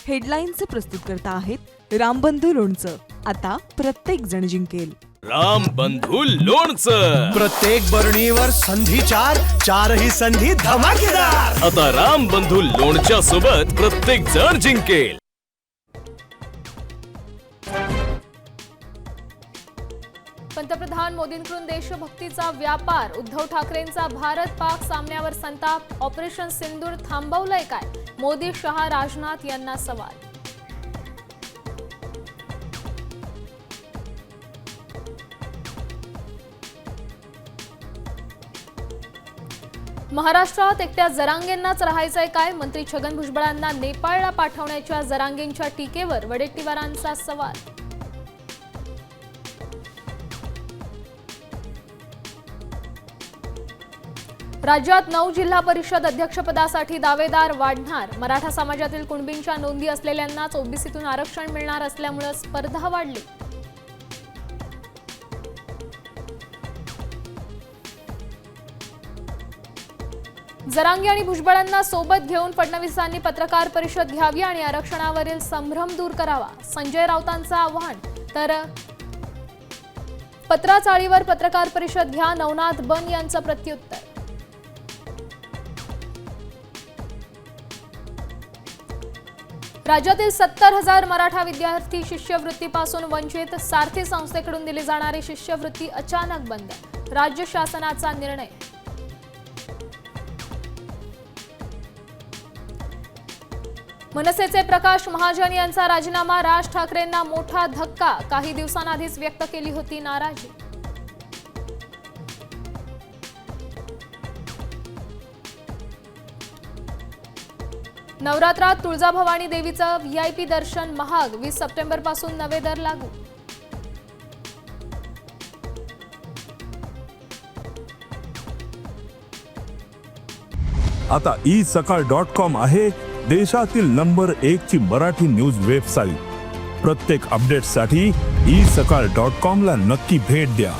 हेडलाईनचे प्रस्तुतकर्ता आहेत रामबंधू लोणचं. आता प्रत्येक जण जिंकेल. रामबंधू लोणचं. प्रत्येक बरणीवर संधी चार, चारही संधी धमाकेदार. आता रामबंधू लोणच्या सोबत प्रत्येक जण जिंकेल. पंतप्रधान मोदींकडून देशभक्तीचा व्यापार. उद्धव ठाकरेंचा भारत पाक सामन्यावर संताप. ऑपरेशन सिंदूर थांबवलंय काय? मोदी, शहा, राजनाथ यांना सवाल. महाराष्ट्रात एकट्या जरांगेंनाच राहायचंय काय? मंत्री छगन भुजबळांना नेपाळला पाठवण्याच्या जरांगेंच्या टीकेवर वडेट्टीवारांचा सवाल. राज्यात 9 जिल्हा परिषद अध्यक्षपदासाठी दावेदार वाढणार. मराठा समाजातील कुणबींच्या नोंदी असलेल्यांनाच ओबीसीतून आरक्षण मिळणार असल्यामुळे स्पर्धा वाढली. जरांगे आणि भुजबळांना सोबत घेऊन फडणवीसांनी पत्रकार परिषद घ्यावी आणि आरक्षणावरील संभ्रम दूर करावा. संजय राऊतांचं आव्हान. तर पत्राचाळीवर पत्रकार परिषद घ्या, नवनाथ बन यांचं प्रत्युत्तर. राज्यातील 70,000 मराठा विद्यार्थी शिष्यवृत्तीपासून वंचित. सारथी संस्थेकडून दिली जाणारी शिष्यवृत्ती अचानक बंद. राज्य शासनाचा निर्णय. मनसेचे प्रकाश महाजन यांचा राजीनामा. राज ठाकरेंना मोठा धक्का. काही दिवसांआधीच व्यक्त केली होती नाराजी. नवरात्रात तुळजाभवानी देवीचं व्हीआयपी दर्शन महाग. 20 सप्टेंबर पासून नवे दर लागू. आता isakal.com आहे देशातील नंबर 1 ची मराठी न्यूज वेबसाईट. प्रत्येक अपडेटसाठी isakal.com ला नक्की भेट द्या.